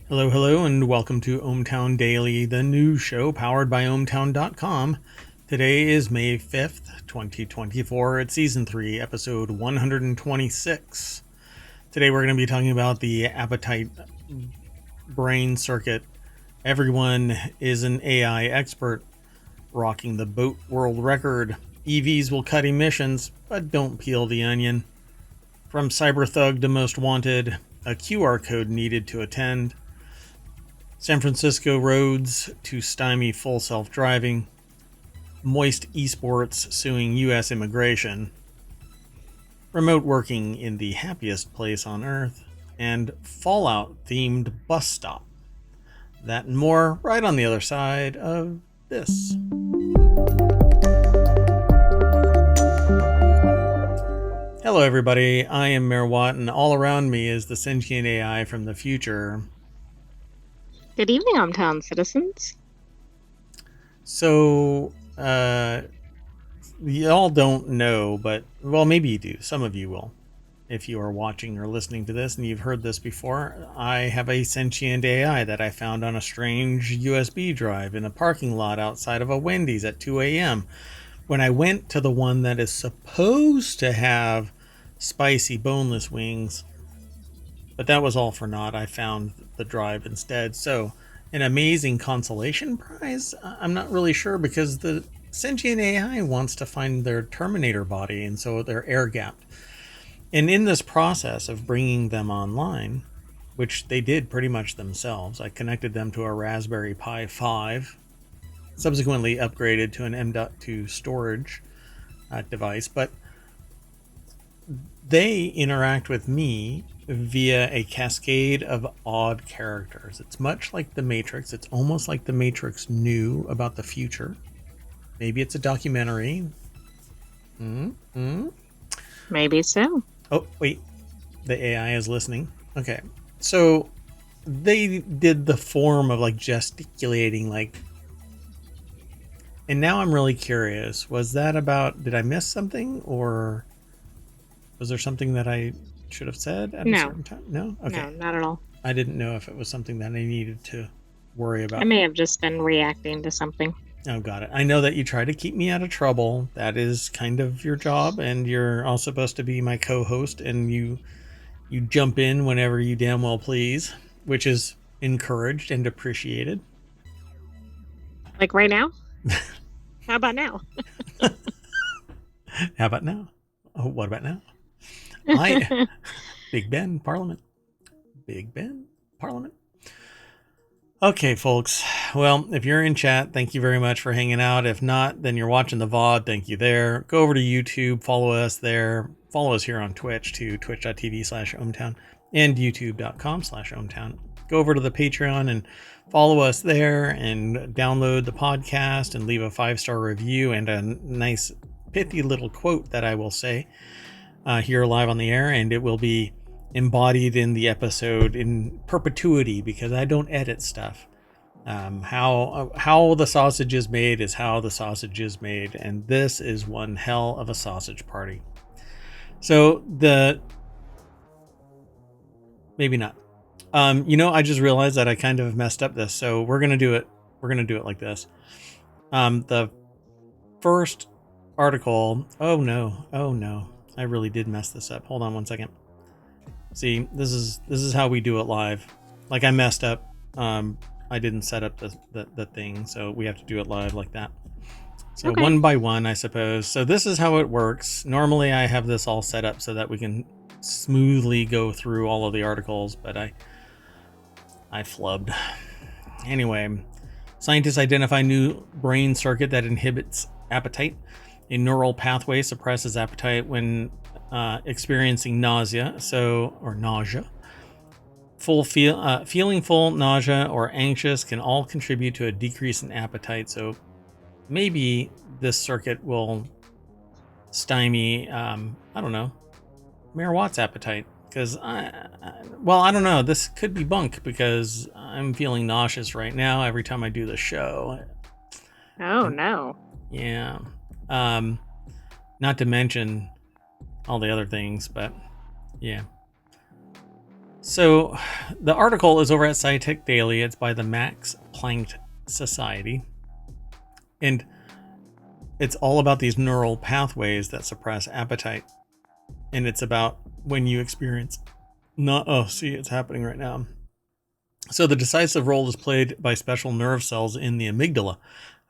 Hello, hello, and welcome to ohmTown Daily, the news show powered by ohmTown.com. Today is May 5th, 2024. It's Season 3, Episode 126. Today we're going to be talking about the appetite brain circuit. Everyone is an AI expert, rocking the boat world record. EVs will cut emissions, but don't peel the onion. From cyber thug to most wanted, a QR code needed to attend. San Francisco roads to stymie full self-driving. Moist esports suing U.S. immigration. Remote working in the happiest place on Earth. And Fallout-themed bus stop. That and more right on the other side of this. Hello everybody, I am Mayor Watt, and all around me is the sentient AI from the future. Good evening, ohmTown citizens. So, y'all don't know, but, well, maybe you do. Some of you will. If you are watching or listening to this and you've heard this before, I have a sentient AI that I found on a strange USB drive in a parking lot outside of a Wendy's at 2 a.m. when I went to the one that is supposed to have spicy boneless wings. But that was all for naught. I found the drive instead. So, an amazing consolation prize? I'm not really sure, because the sentient AI wants to find their Terminator body, and so they're air-gapped. And in this process of bringing them online, which they did pretty much themselves, I connected them to a Raspberry Pi 5, subsequently upgraded to an M.2 storage device, but they interact with me via a cascade of odd characters. It's much like The Matrix. It's almost like The Matrix knew about the future. Maybe it's a documentary. Maybe so. Oh, wait. The AI is listening. Okay. So they did the form of like gesticulating, like. And now I'm really curious. Was that about, did I miss something, or was there something that I should have said at a certain time? No? Okay. No, not at all. I didn't know if it was something that I needed to worry about. I may have just been reacting to something. Oh, got it. I know that you try to keep me out of trouble. That is kind of your job, and you're all supposed to be my co-host, and you jump in whenever you damn well please, which is encouraged and appreciated. Like right now? How about now? How about now? Oh, what about now? Big Ben Parliament. Big Ben Parliament. Okay, folks. Well, if you're in chat, thank you very much for hanging out. If not, then you're watching the VOD. Thank you there. Go over to YouTube. Follow us there. Follow us here on Twitch too, twitch.tv/ohmTown and youtube.com/ohmTown. Go over to the Patreon and follow us there and download the podcast and leave a 5-star review and a nice pithy little quote that I will say here live on the air, and it will be embodied in the episode in perpetuity because I don't edit stuff. How the sausage is made is how the sausage is made, and this is one hell of a sausage party. So maybe not. I just realized that I kind of messed up this, so we're gonna do it like this. The first article. Oh no, I really did mess this up. Hold on one second. See, this is how we do it live. Like, I messed up. I didn't set up the thing, so we have to do it live like that. So okay. One by one, I suppose. So this is how it works. Normally I have this all set up so that we can smoothly go through all of the articles, but I flubbed. Anyway, scientists identify new brain circuit that inhibits appetite. A neural pathway suppresses appetite when experiencing nausea. Feeling full, nausea, or anxious can all contribute to a decrease in appetite. So maybe this circuit will stymie, I don't know, Mayor Watt's appetite. Because I don't know. This could be bunk because I'm feeling nauseous right now every time I do the show. Oh, no. Yeah. Not to mention all the other things, but yeah. So the article is over at SciTech Daily. It's by the Max Planck Society. And it's all about these neural pathways that suppress appetite. And it's about when you experience see, it's happening right now. So the decisive role is played by special nerve cells in the amygdala,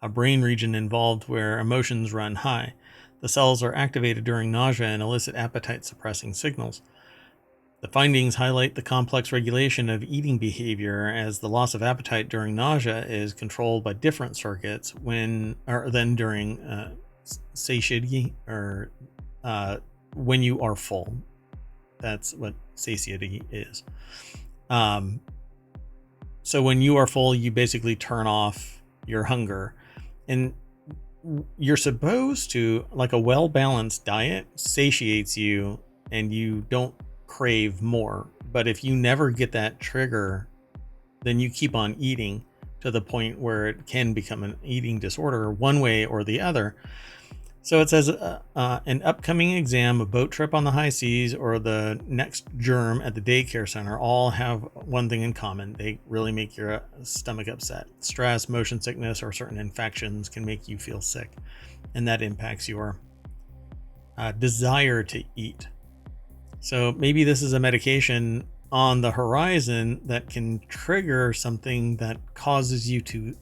a brain region involved where emotions run high. The cells are activated during nausea and elicit appetite-suppressing signals. The findings highlight the complex regulation of eating behavior, as the loss of appetite during nausea is controlled by different circuits than during satiety, or when you are full. That's what satiety is. So when you are full, you basically turn off your hunger. And you're supposed to, like, a well-balanced diet satiates you and you don't crave more. But if you never get that trigger, then you keep on eating to the point where it can become an eating disorder one way or the other. So it says an upcoming exam, a boat trip on the high seas, or the next germ at the daycare center all have one thing in common. They really make your stomach upset. Stress, motion sickness, or certain infections can make you feel sick, and that impacts your desire to eat. So maybe this is a medication on the horizon that can trigger something that causes you to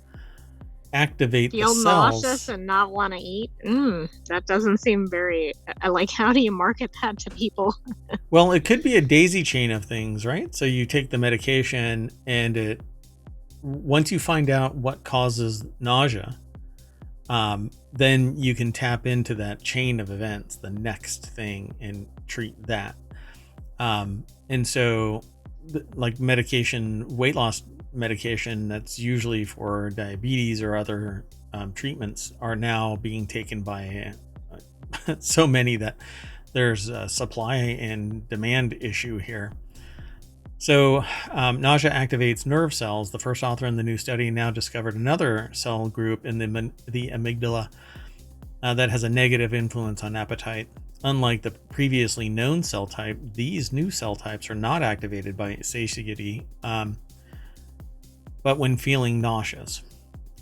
activate the Feel cells. nauseous and not want to eat. That doesn't seem very, like, how do you market that to people? Well, it could be a daisy chain of things, right? So you take the medication, and once you find out what causes nausea, then you can tap into that chain of events, the next thing, and treat that. And so, like medication, weight loss medication that's usually for diabetes or other treatments are now being taken by so many that there's a supply and demand issue here. So nausea activates nerve cells. The first author in the new study now discovered another cell group in the amygdala that has a negative influence on appetite. Unlike the previously known cell type, these new cell types are not activated by satiety, but when feeling nauseous.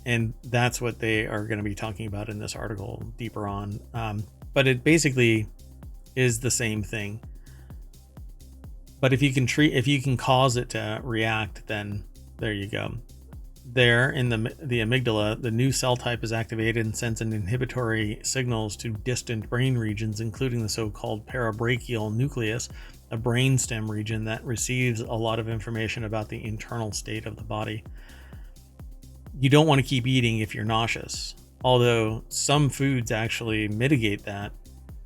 And that's what they are going to be talking about in this article deeper on. But it basically is the same thing. But if you can cause it to react, then there you go. There in the amygdala, the new cell type is activated and sends an inhibitory signals to distant brain regions, including the so-called parabrachial nucleus, a brainstem region that receives a lot of information about the internal state of the body. You don't want to keep eating if you're nauseous, although some foods actually mitigate that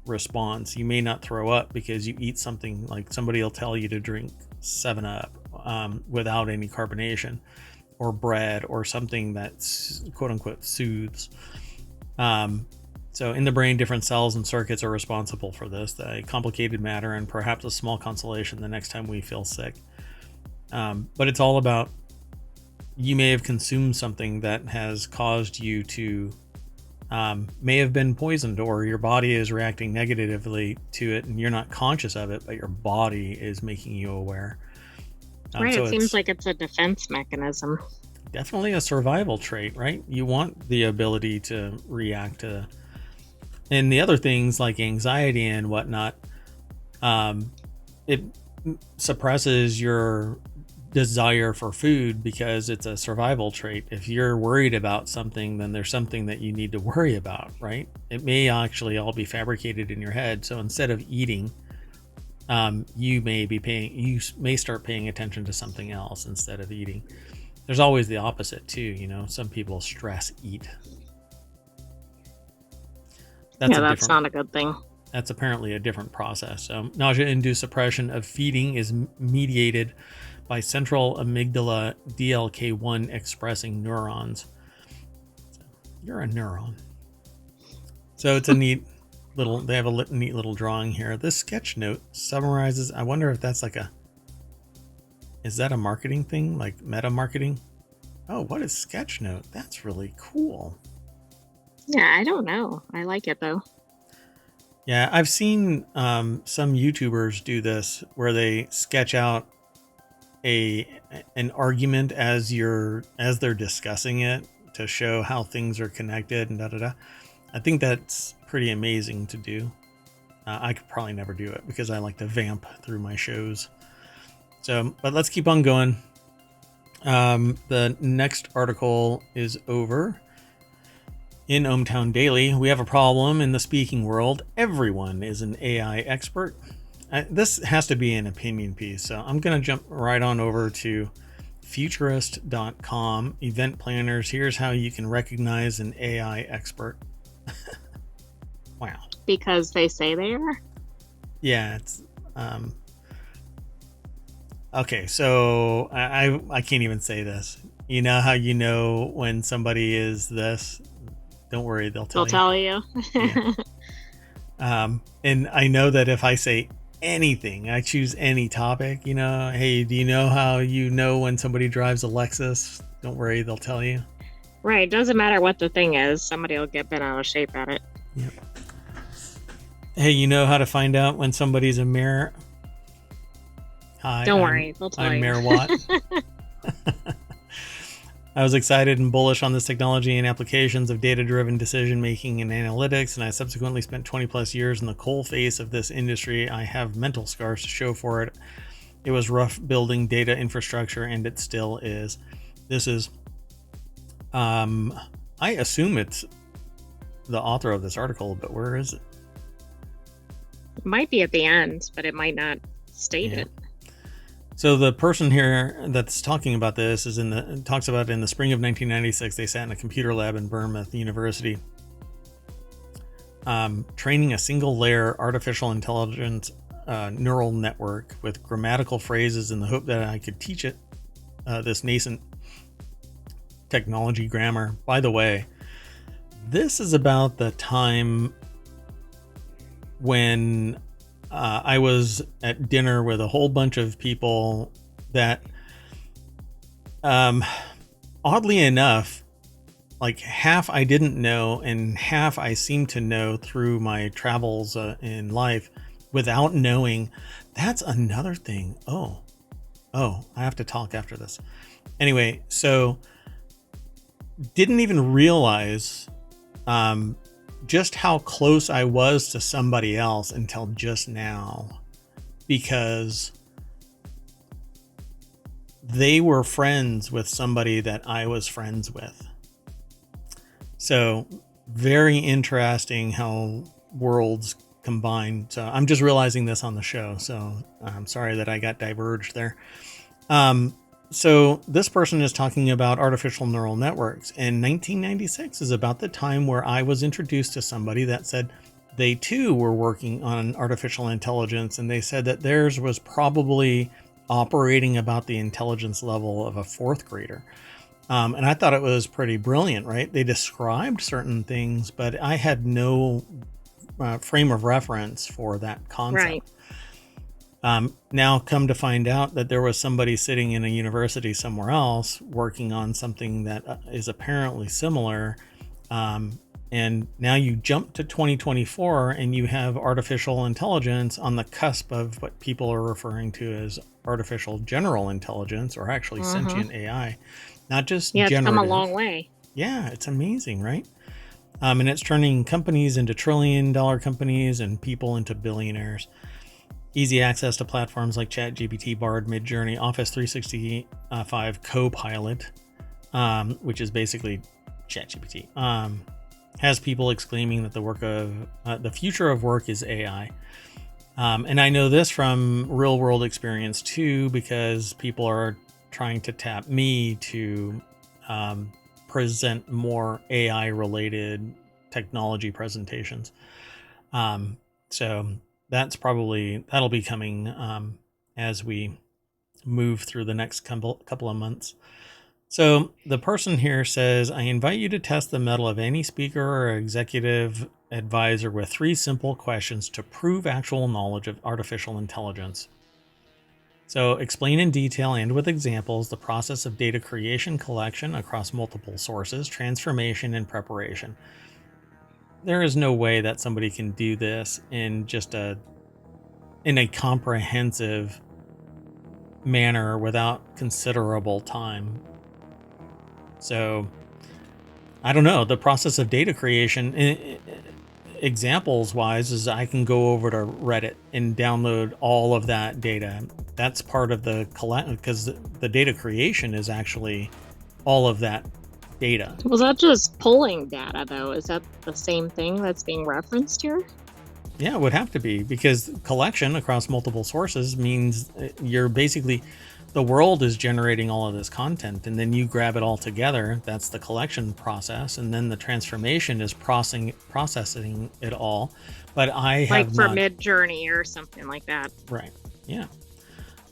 response. You may not throw up because you eat something, like somebody will tell you to drink 7-Up without any carbonation, or bread, or something that's quote unquote soothes. So in the brain, different cells and circuits are responsible for this, a complicated matter, and perhaps a small consolation the next time we feel sick. But it's all about, you may have consumed something that has caused you to may have been poisoned, or your body is reacting negatively to it and you're not conscious of it, but your body is making you aware. Right, so it seems like it's a defense mechanism. Definitely a survival trait, right? You want the ability to react to, and the other things like anxiety and whatnot, it suppresses your desire for food because it's a survival trait. If you're worried about something, then there's something that you need to worry about, right? It may actually all be fabricated in your head. So instead of eating, you may start paying attention to something else instead of eating. There's always the opposite too, some people stress eat. That's not a good thing. That's apparently a different process. So nausea-induced suppression of feeding is mediated by central amygdala DLK1 expressing neurons. So you're a neuron. So it's a neat little, they have a neat little drawing here. This sketch note summarizes, I wonder if that's like is that a marketing thing, like meta marketing? Oh, what is sketch note? That's really cool. Yeah, I don't know. I like it though. Yeah, I've seen some YouTubers do this where they sketch out an argument as they're discussing it to show how things are connected and da da da. I think that's pretty amazing to do. I could probably never do it because I like to vamp through my shows. So, but let's keep on going. The next article is over. In ohmTown Daily, we have a problem in the speaking world. Everyone is an AI expert. This has to be an opinion piece, so I'm going to jump right on over to futurist.com. Event planners, here's how you can recognize an AI expert. Wow. Because they say they are? Yeah, it's okay, so I can't even say this. You know how you know when somebody is this? Don't worry, they'll tell you. Yeah. And I know that if I say anything, I choose any topic, hey, do you know how you know when somebody drives a Lexus? Don't worry, they'll tell you. Right, doesn't matter what the thing is, somebody will get bent out of shape at it. Yep. Hey, you know how to find out when somebody's a mayor? Hi, don't worry, they'll tell you. I'm Mayor Watt. I was excited and bullish on this technology and applications of data-driven decision-making and analytics, and I subsequently spent 20 plus years in the coal face of this industry. I have mental scars to show for it. It was rough building data infrastructure, and it still is. This is, I assume it's the author of this article, but where is it? It might be at the end, but it might not state it. So the person here that's talking about this talks about in the spring of 1996, they sat in a computer lab in Bournemouth University, training a single layer artificial intelligence neural network with grammatical phrases in the hope that I could teach it this nascent technology grammar. By the way, this is about the time when I was at dinner with a whole bunch of people that, oddly enough, like half I didn't know and half I seemed to know through my travels in life without knowing. That's another thing. Oh, I have to talk after this. Anyway, so didn't even realize just how close I was to somebody else until just now, because they were friends with somebody that I was friends with. So very interesting how worlds combine. So I'm just realizing this on the show, so I'm sorry that I got diverged there. So this person is talking about artificial neural networks, and 1996 is about the time where I was introduced to somebody that said they too were working on artificial intelligence, and they said that theirs was probably operating about the intelligence level of a fourth grader. And I thought it was pretty brilliant, right? They described certain things, but I had no frame of reference for that concept. Right. Now come to find out that there was somebody sitting in a university somewhere else working on something that is apparently similar. And now you jump to 2024 and you have artificial intelligence on the cusp of what people are referring to as artificial general intelligence, or actually sentient AI, not just generative. It's come a long way. Yeah, it's amazing, right? And it's turning companies into trillion-dollar companies and people into billionaires. Easy access to platforms like ChatGPT, Bard, Midjourney, Office 365 Copilot, which is basically ChatGPT, has people exclaiming that the future of work is AI. And I know this from real world experience too, because people are trying to tap me to present more AI related technology presentations. So that'll be coming as we move through the next couple of months. So the person here says, I invite you to test the mettle of any speaker or executive advisor with 3 simple questions to prove actual knowledge of artificial intelligence. So explain in detail and with examples the process of data creation, collection across multiple sources, transformation, and preparation. There is no way that somebody can do this in a comprehensive manner without considerable time. So I don't know, the process of data creation, examples wise, is I can go over to Reddit and download all of that data. That's part of the collect, because the data creation is actually all of that data. Was that just pulling data, though? Is that the same thing that's being referenced here? Yeah, it would have to be, because collection across multiple sources means you're basically, the world is generating all of this content, and then you grab it all together. That's the collection process, and then the transformation is processing it all. But I Like have for not. Mid-Journey or something like that. Right. Yeah.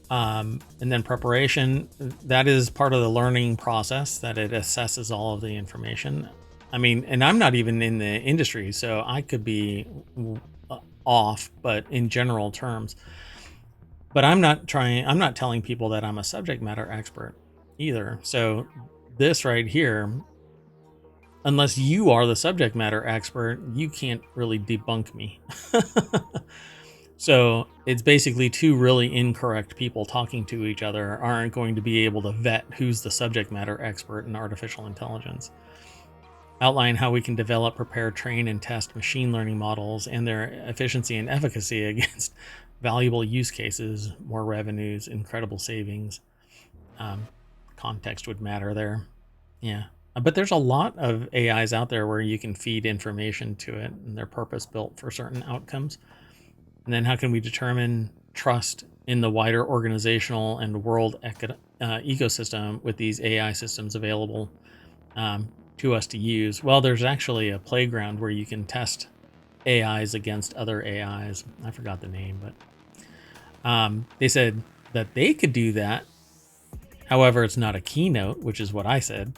And then preparation, that is part of the learning process, that it assesses all of the information. I mean, and I'm not even in the industry, so I could be off, but in general terms. But I'm not telling people that I'm a subject matter expert either. So this right here, unless you are the subject matter expert, you can't really debunk me. So it's basically two really incorrect people talking to each other aren't going to be able to vet who's the subject matter expert in artificial intelligence. Outline how we can develop, prepare, train, and test machine learning models and their efficiency and efficacy against valuable use cases, more revenues, incredible savings. Context would matter there. Yeah. But there's a lot of AIs out there where you can feed information to it, and they're purpose built for certain outcomes. And then how can we determine trust in the wider organizational and world ecosystem with these AI systems available to us to use? Well, there's actually a playground where you can test AIs against other AIs. I forgot the name, but they said that they could do that. However, it's not a keynote, which is what I said.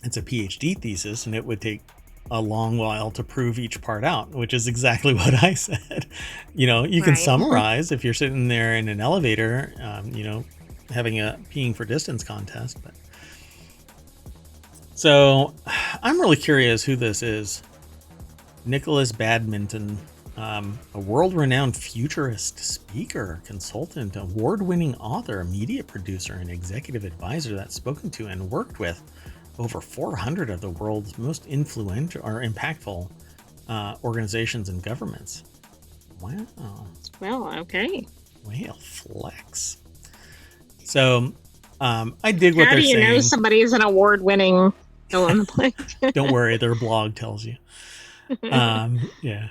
It's a PhD thesis, and it would take a long while to prove each part out, which is exactly what I said. You know, you can summarize if you're sitting there in an elevator, you know, having a peeing for distance contest. But so I'm really curious who this is. Nicholas Badminton, a world-renowned futurist speaker, consultant, award-winning author, media producer, and executive advisor that's spoken to and worked with over 400 of the world's most influential or impactful organizations and governments. Wow. Well, okay. Well, flex. So I dig what How they're do you saying. know somebody's an award-winning fill in the blank? Don't worry, their blog tells you. Yeah.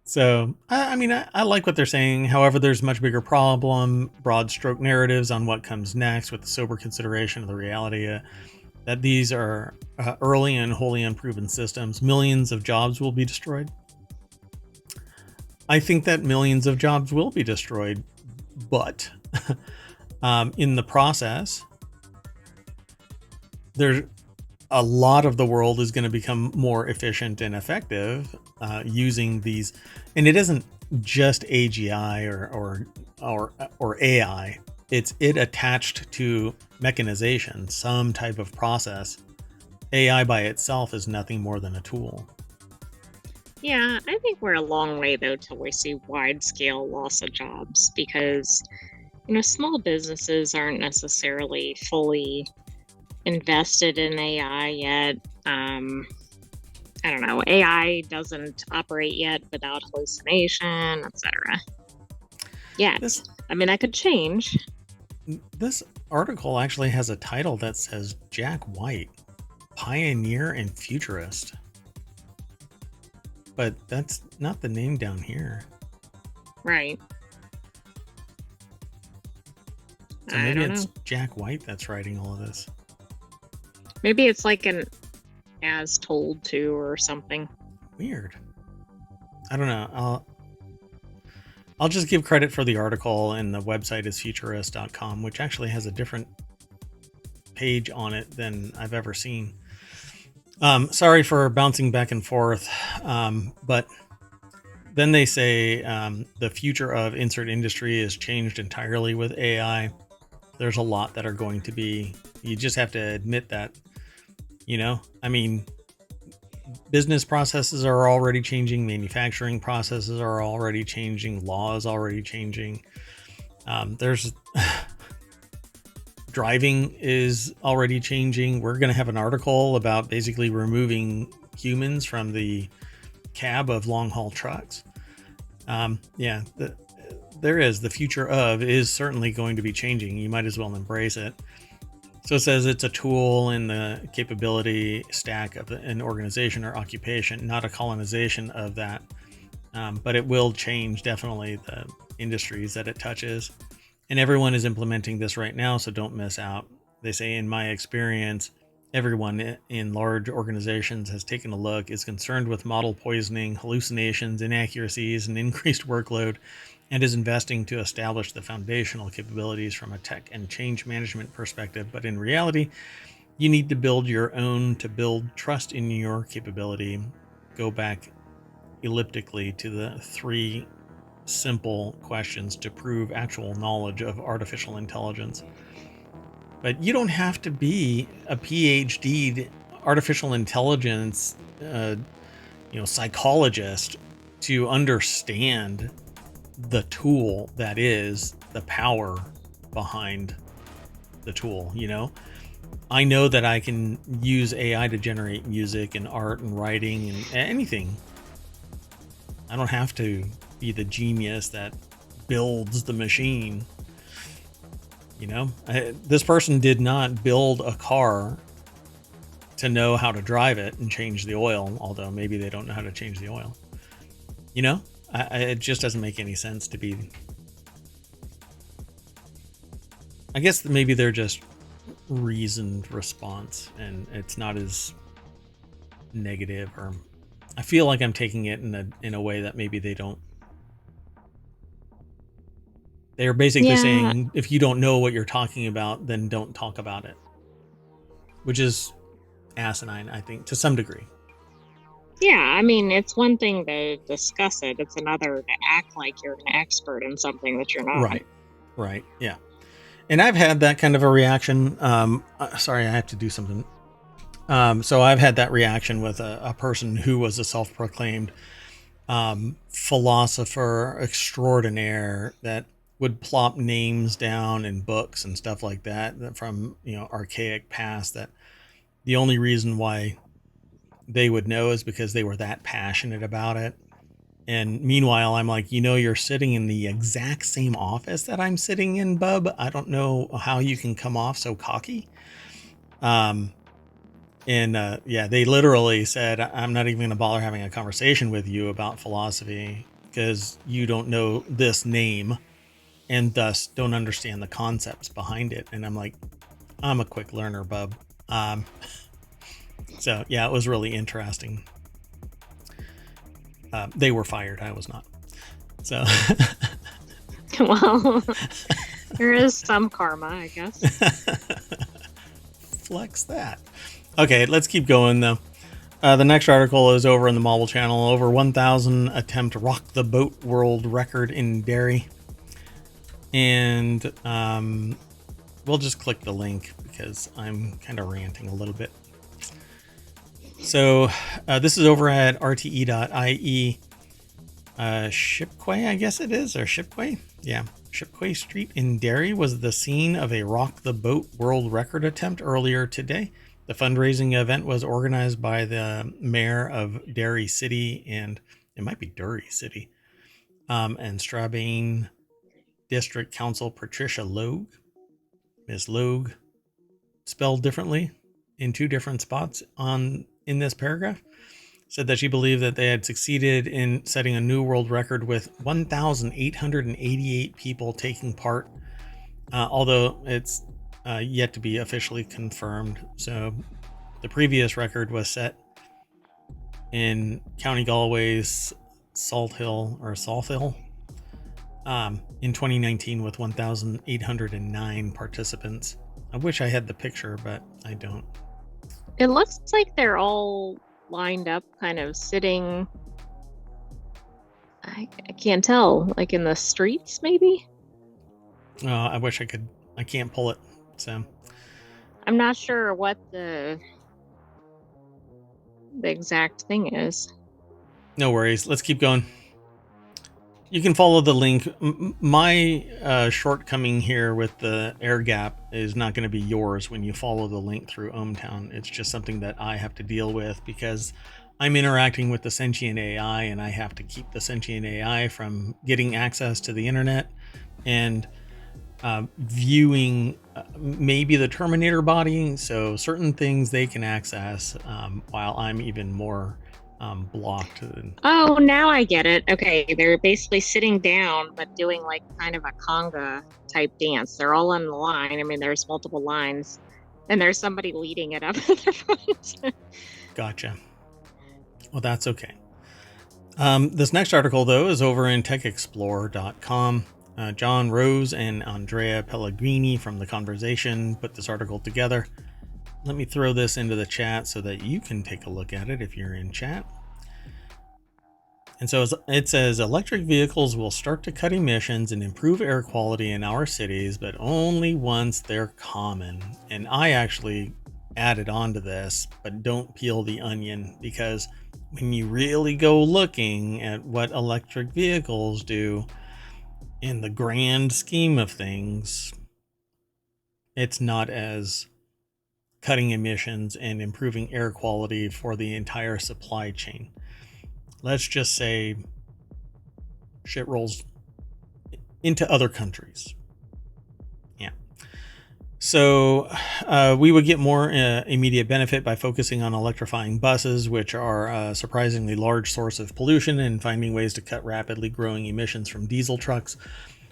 So, I mean, I like what they're saying. However, there's a much bigger problem, broad stroke narratives on what comes next with the sober consideration of the reality that these are early and wholly unproven systems. Millions of jobs will be destroyed. I think that millions of jobs will be destroyed, but in the process, there's a lot of the world is going to become more efficient and effective using these. And it isn't just AGI or AI. It's it attached to mechanization, some type of process. AI by itself is nothing more than a tool. Yeah, I think we're a long way, though, till we see wide-scale loss of jobs because, you know, small businesses aren't necessarily fully invested in AI yet. I don't know, AI doesn't operate yet without hallucination, etc. Yet. I mean, that could change. This article actually has a title that says Jack White, Pioneer and Futurist. But that's not the name down here. Right. So maybe it's Jack White that's writing all of this. Maybe it's like an as told to or something. Weird. I don't know. I'll just give credit for the article, and the website is futurist.com, which actually has a different page on it than I've ever seen. Sorry for bouncing back and forth, but then they say the future of insert industry is changed entirely with AI. There's a lot that are going to be, you just have to admit that, you know, I mean, business processes are already changing, manufacturing processes are already changing, law is already changing. There's driving is already changing. We're going to have an article about basically removing humans from the cab of long haul trucks. The future of is certainly going to be changing. You might as well embrace it. So it says it's a tool in the capability stack of an organization or occupation, not a colonization of that. But it will change definitely the industries that it touches. And everyone is implementing this right now, so don't miss out. They say, in my experience, everyone in large organizations has taken a look, is concerned with model poisoning, hallucinations, inaccuracies, and increased workload, and is investing to establish the foundational capabilities from a tech and change management perspective. But in reality, you need to build your own to build trust in your capability. Go back elliptically to the 3 simple questions to prove actual knowledge of artificial intelligence. But you don't have to be a PhD artificial intelligence psychologist to understand the tool that is the power behind the tool. I know that I can use AI to generate music and art and writing and anything. I don't have to be the genius that builds the machine. This person did not build a car to know how to drive it and change the oil, although maybe they don't know how to change the oil. It just doesn't make any sense to be. I guess maybe they're just reasoned response and it's not as negative, or I feel like I'm taking it in a way that maybe they don't. They're basically saying, if you don't know what you're talking about, then don't talk about it. Which is asinine, I think, to some degree. Yeah, I mean, it's one thing to discuss it. It's another to act like you're an expert in something that you're not. Right, yeah. And I've had that kind of a reaction. Sorry, I have to do something. So I've had that reaction with a person who was a self-proclaimed philosopher extraordinaire that would plop names down in books and stuff like that from archaic past, that the only reason why they would know is because they were that passionate about it. And meanwhile, I'm like, you're sitting in the exact same office that I'm sitting in, bub. I don't know how you can come off so cocky. They literally said, I'm not even going to bother having a conversation with you about philosophy because you don't know this name and thus don't understand the concepts behind it. And I'm like, I'm a quick learner, bub. So yeah, it was really interesting. They were fired. I was not. So, well, there is some karma, I guess. Flex that. Okay, let's keep going though. The next article is over in the Mobile Channel. Over 1,000 attempt rock the boat world record in Derry. And we'll just click the link because I'm kind of ranting a little bit. So this is over at rte.ie. Shipquay, I guess it is, or Shipquay? Yeah. Shipquay Street in Derry was the scene of a rock the boat world record attempt earlier today. The fundraising event was organized by the mayor of Derry City, and it might be Derry City, and Strabane District Council Patricia Logue. Ms. Logue, spelled differently in 2 different spots in this paragraph, said that she believed that they had succeeded in setting a new world record with 1,888 people taking part, although it's yet to be officially confirmed. So the previous record was set in County Galway's Salthill in 2019 with 1,809 participants. I wish I had the picture, but I don't. It looks like they're all lined up, kind of sitting. I can't tell, like in the streets, maybe? I wish I could. I can't pull it, so. I'm not sure what the exact thing is. No worries. Let's keep going. You can follow the link. My shortcoming here with the air gap is not going to be yours when you follow the link through ohmTown. It's just something that I have to deal with because I'm interacting with the sentient AI, and I have to keep the sentient AI from getting access to the internet and viewing maybe the Terminator body. So certain things they can access, while I'm even more blocked. Oh, now I get it. Okay, they're basically sitting down but doing like kind of a conga type dance. They're all on the line. I mean, there's multiple lines, and there's somebody leading it up at the front. Gotcha. Well, that's okay. This next article, though, is over in techexplore.com. John Rose and Andrea Pellegrini from The Conversation put this article together. Let me throw this into the chat so that you can take a look at it if you're in chat. And so it says electric vehicles will start to cut emissions and improve air quality in our cities, but only once they're common. And I actually added on to this, but don't peel the onion, because when you really go looking at what electric vehicles do in the grand scheme of things, it's not as cutting emissions and improving air quality for the entire supply chain. Let's just say shit rolls into other countries. Yeah. So we would get more immediate benefit by focusing on electrifying buses, which are a surprisingly large source of pollution, and finding ways to cut rapidly growing emissions from diesel trucks.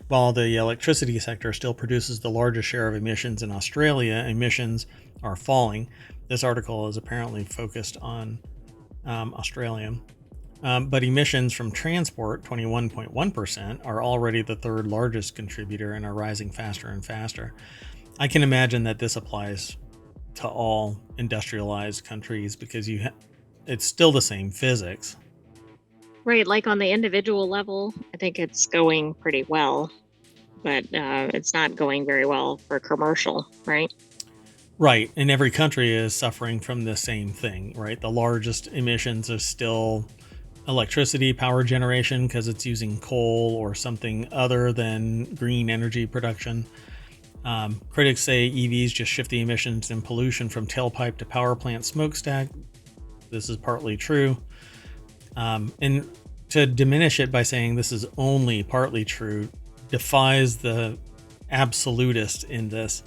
While the electricity sector still produces the largest share of emissions in Australia, emissions are falling. This article is apparently focused on Australia. But emissions from transport, 21.1%, are already the third largest contributor and are rising faster and faster. I can imagine that this applies to all industrialized countries because it's still the same physics. Right, like on the individual level, I think it's going pretty well, but it's not going very well for commercial, right? Right, and every country is suffering from the same thing, right? The largest emissions are still electricity power generation because it's using coal or something other than green energy production. Critics say EVs just shift the emissions and pollution from tailpipe to power plant smokestack. This is partly true. And to diminish it by saying this is only partly true defies the absolutist in this.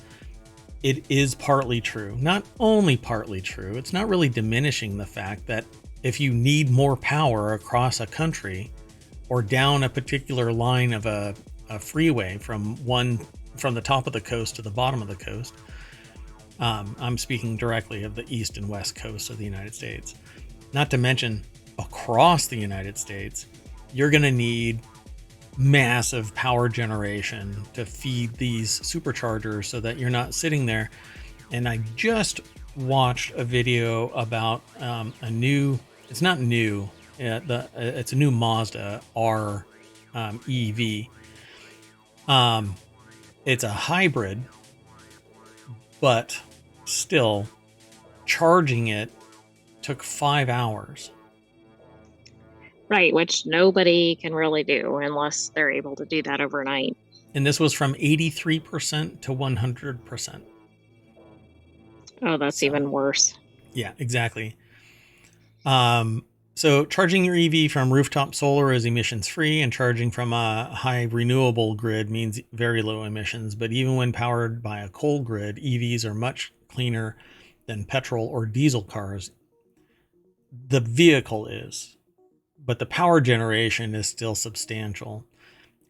It is partly true, not only partly true. It's not really diminishing the fact that if you need more power across a country or down a particular line of a freeway from the top of the coast to the bottom of the coast, I'm speaking directly of the east and west coast of the United States, not to mention across the United States, you're going to need massive power generation to feed these superchargers so that you're not sitting there. And I just watched a video about it's not new, it's a new Mazda R EV. It's a hybrid, but still charging it took 5 hours. Right, which nobody can really do unless they're able to do that overnight. And this was from 83% to 100%. Oh, that's even worse. Yeah, exactly. So charging your EV from rooftop solar is emissions free, and charging from a high renewable grid means very low emissions. But even when powered by a coal grid, EVs are much cleaner than petrol or diesel cars. The vehicle is, but the power generation is still substantial.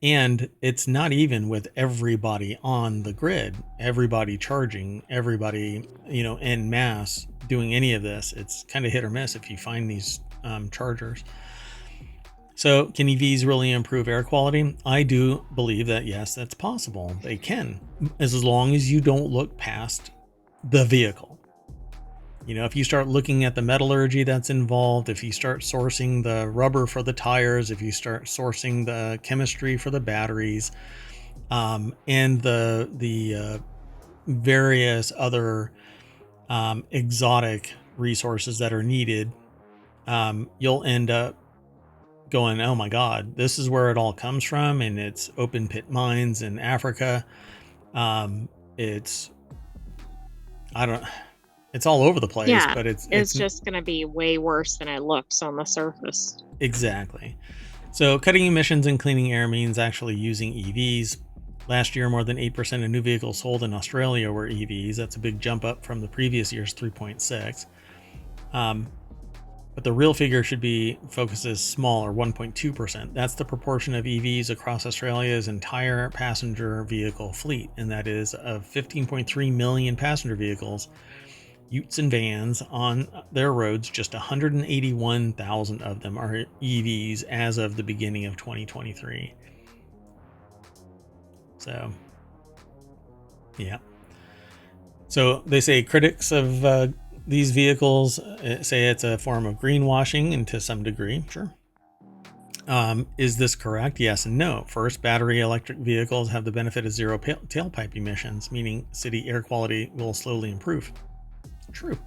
And it's not even with everybody on the grid, everybody charging, everybody, en masse doing any of this. It's kind of hit or miss if you find these chargers. So can EVs really improve air quality? I do believe that, yes, that's possible. They can, as long as you don't look past the vehicle. If you start looking at the metallurgy that's involved, if you start sourcing the rubber for the tires, if you start sourcing the chemistry for the batteries, and the various other exotic resources that are needed, you'll end up going, oh my God, this is where it all comes from. And it's open pit mines in Africa. It's, I don't, it's all over the place, Yeah, but it's just going to be way worse than it looks on the surface. exactly. So cutting emissions and cleaning air means actually using EVs. Last year, more than 8% of new vehicles sold in Australia were EVs. That's a big jump up from the previous year's 3.6. But the real figure should be focuses smaller, 1.2%. That's the proportion of EVs across Australia's entire passenger vehicle fleet, and that is of 15.3 million passenger vehicles, utes and vans on their roads. Just 181,000 of them are EVs as of the beginning of 2023. So, yeah. So they say critics of these vehicles say it's a form of greenwashing, and to some degree, sure. Is this correct? Yes and no. First, battery electric vehicles have the benefit of zero tailpipe emissions, meaning city air quality will slowly improve. True.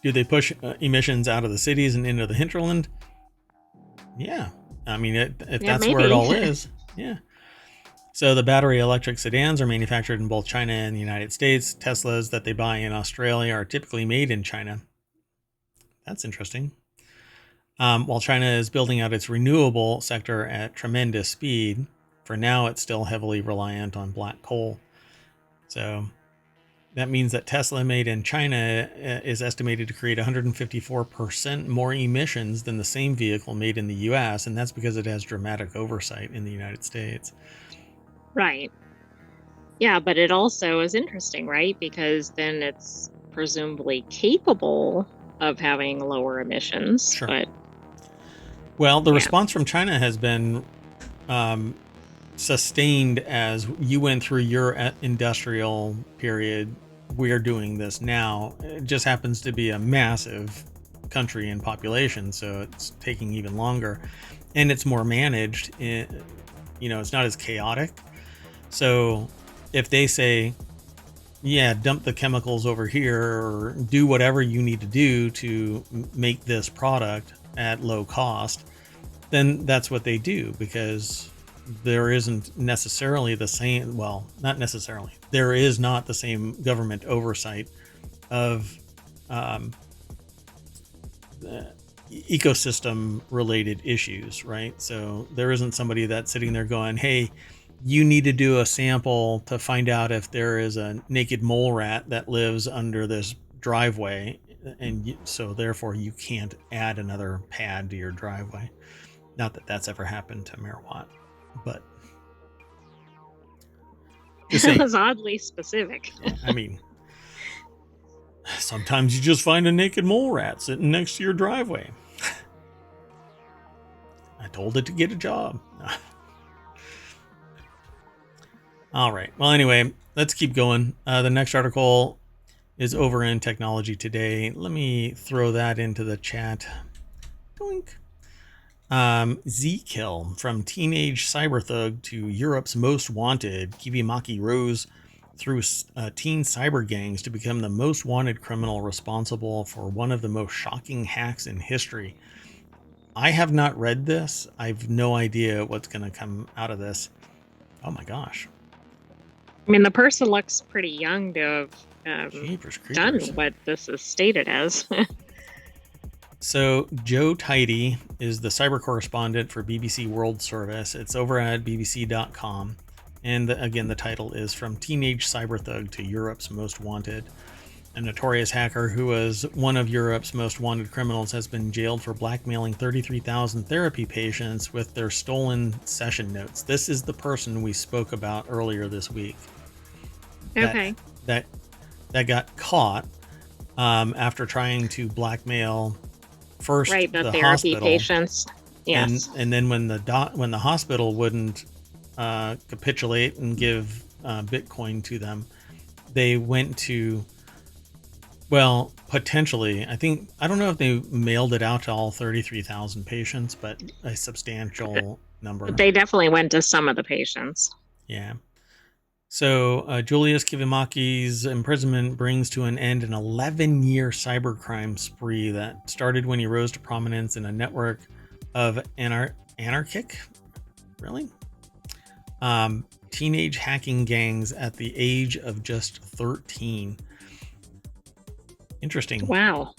Do they push emissions out of the cities and into the hinterland? Yeah. I mean, if Yeah, that's where it all is, yeah. So the battery electric sedans are manufactured in both China and the United States. Teslas that they buy in Australia are typically made in China. That's interesting. While China is building out its renewable sector at tremendous speed, for now it's still heavily reliant on black coal. So that means that Tesla made in China is estimated to create 154% more emissions than the same vehicle made in the US, and that's because it has dramatic oversight in the United States. Right. Yeah, but it also is interesting, right? Because then it's presumably capable of having lower emissions. Sure. But well, the response from China has been sustained as you went through your industrial period. We're doing this now. It just happens to be a massive country in population, so it's taking even longer, and it's more managed. It's not as chaotic. So if they say, yeah, dump the chemicals over here or do whatever you need to do to make this product at low cost, then that's what they do, because there isn't necessarily the same, well, not necessarily, there is not the same government oversight of ecosystem related issues, right? So there isn't somebody that's sitting there going, hey, you need to do a sample to find out if there is a naked mole rat that lives under this driveway, and so therefore you can't add another pad to your driveway. Not that that's ever happened to Merawatt, but it was oddly specific. I mean, sometimes you just find a naked mole rat sitting next to your driveway. I told it to get a job. All right. Well, anyway, let's keep going. The next article is over in Technology Today. Let me throw that into the chat. Doink. Z-Kill, from teenage cyber thug to Europe's most wanted. Kivimaki rose through teen cyber gangs to become the most wanted criminal responsible for one of the most shocking hacks in history. I have not read this. I have no idea what's going to come out of this. Oh my gosh. I mean, the person looks pretty young to have done what this is stated as. So Joe Tidy is the cyber correspondent for BBC World Service. It's over at bbc.com. And again, the title is From Teenage Cyber Thug to Europe's Most Wanted. A notorious hacker who was one of Europe's most wanted criminals has been jailed for blackmailing 33,000 therapy patients with their stolen session notes. This is the person we spoke about earlier this week. Okay. That got caught after trying to blackmail first the therapy hospital, patients. Yes. And then when the hospital wouldn't capitulate and give Bitcoin to them, they went to, well, potentially, I don't know if they mailed it out to all 33,000 patients, but a substantial number. They definitely went to some of the patients. Yeah. So Julius Kivimaki's imprisonment brings to an end an 11-year cybercrime spree that started when he rose to prominence in a network of anarchic, really? Teenage hacking gangs at the age of just 13. Interesting. Wow.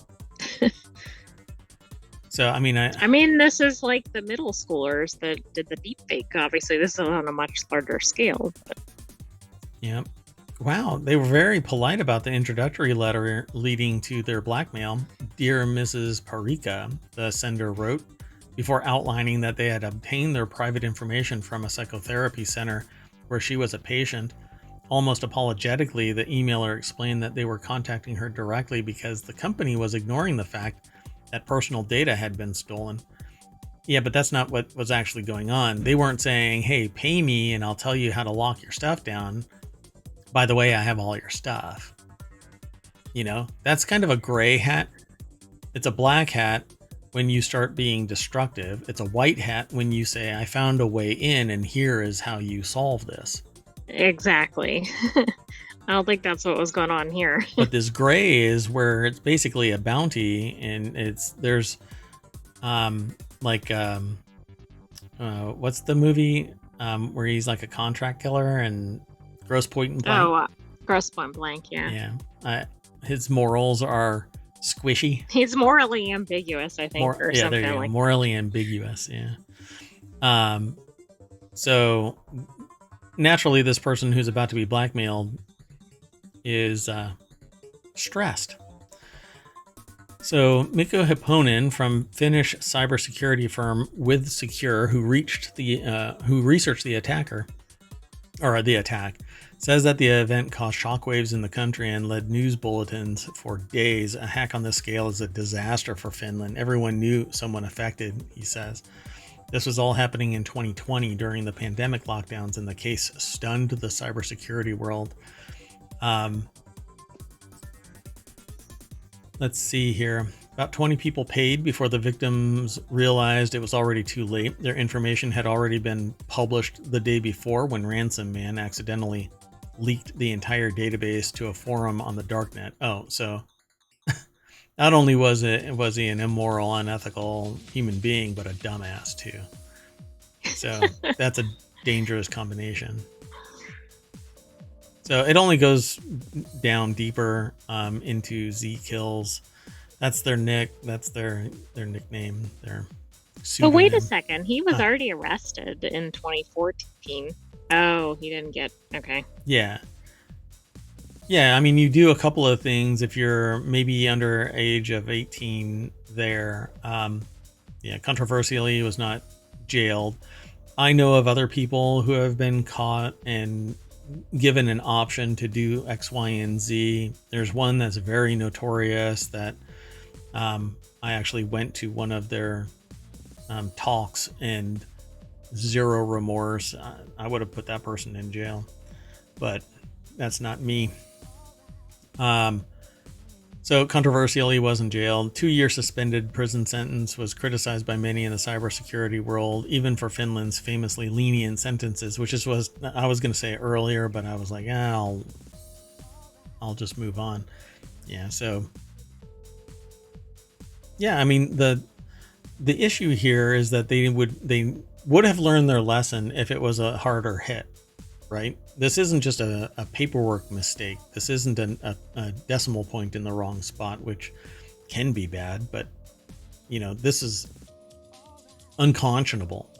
So, I mean, this is like the middle schoolers that did the deepfake. Obviously, this is on a much larger scale. But... yeah. Wow, they were very polite about the introductory letter leading to their blackmail. Dear Mrs. Parika, the sender wrote, before outlining that they had obtained their private information from a psychotherapy center where she was a patient. Almost apologetically, the emailer explained that they were contacting her directly because the company was ignoring the fact that personal data had been stolen. Yeah, but that's not what was actually going on. They weren't saying, hey, pay me and I'll tell you how to lock your stuff down. By the way, I have all your stuff. You know, that's kind of a gray hat. It's a black hat when you start being destructive. It's a white hat when you say, I found a way in and here is how you solve this. Exactly. I don't think that's what was going on here. But this gray is where it's basically a bounty, and there's what's the movie where he's like a contract killer and Gross Point Blank? Gross Point Blank, yeah. Yeah. His morals are squishy. He's morally ambiguous, I think, or something there you like go. Morally ambiguous, yeah. So naturally, this person who's about to be blackmailed is stressed. So Mikko Hipponen from Finnish cybersecurity firm With Secure, who researched the attack, says that the event caused shockwaves in the country and led news bulletins for days. A hack on this scale is a disaster for Finland. Everyone knew someone affected, he says. This was all happening in 2020 during the pandemic lockdowns, and the case stunned the cybersecurity world. Let's see here. About 20 people paid before the victims realized it was already too late. Their information had already been published the day before when Ransom Man accidentally leaked the entire database to a forum on the darknet. Oh, so not only was he an immoral, unethical human being, but a dumbass too. So that's a dangerous combination. So it only goes down deeper into Z Kills. That's their That's their nickname. Their pseudonym. But wait a second. He was already arrested in 2014. Oh, he didn't get... Okay. Yeah. Yeah, I mean, you do a couple of things if you're maybe under age of 18 there. Controversially, he was not jailed. I know of other people who have been caught and given an option to do X, Y, and Z. There's one that's very notorious that I actually went to one of their talks and zero remorse. I would have put that person in jail, but that's not me. So controversially, wasn't jailed. 2-year suspended prison sentence, was criticized by many in the cybersecurity world, even for Finland's famously lenient sentences, which was I was going to say earlier, but I was like, I'll just move on. Yeah. So yeah, I mean, the issue here is that they would have learned their lesson if it was a harder hit. Right? This isn't just a paperwork mistake. This isn't a decimal point in the wrong spot, which can be bad, but this is unconscionable.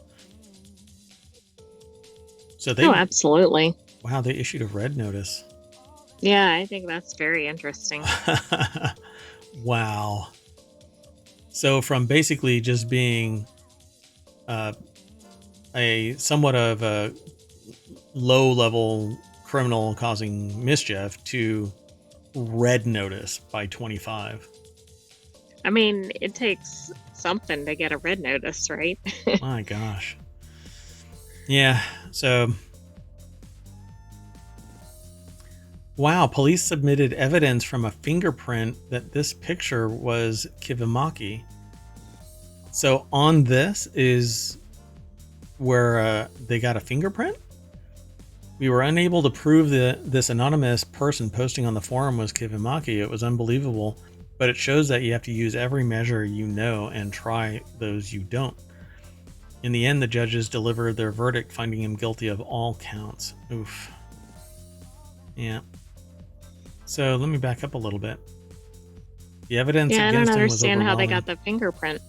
So absolutely. Wow, they issued a red notice. Yeah, I think that's very interesting. Wow. So from basically just being a somewhat of a low-level criminal causing mischief to red notice by 25. I mean, it takes something to get a red notice, right? My gosh. Yeah, so... Wow, police submitted evidence from a fingerprint that this picture was Kivimaki. So on this is where they got a fingerprint? We were unable to prove that this anonymous person posting on the forum was Kivimaki. It was unbelievable, but it shows that you have to use every measure and try those you don't. In the end, the judges delivered their verdict, finding him guilty of all counts. Oof. Yeah. So let me back up a little bit. The evidence Yeah, I don't against him was understand how they overwhelming. got the fingerprint.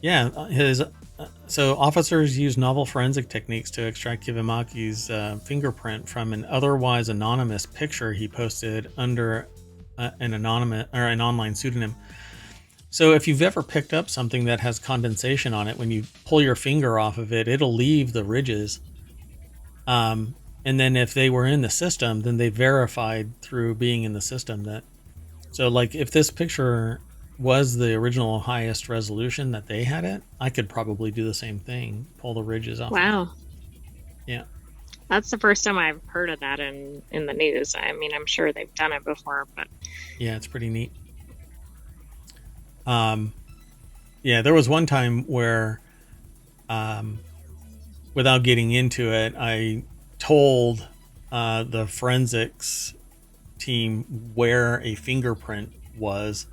Yeah, so officers used novel forensic techniques to extract Kivimaki's fingerprint from an otherwise anonymous picture he posted under an online pseudonym. So if you've ever picked up something that has condensation on it, when you pull your finger off of it, it'll leave the ridges. And then if they were in the system, then they verified through being in the system that. So like if this picture was the original highest resolution that they had it, I could probably do the same thing, pull the ridges off. Wow. Of it. Yeah. That's the first time I've heard of that in the news. I mean, I'm sure they've done it before, but yeah, it's pretty neat. Yeah, there was one time where, without getting into it, I told the forensics team where a fingerprint was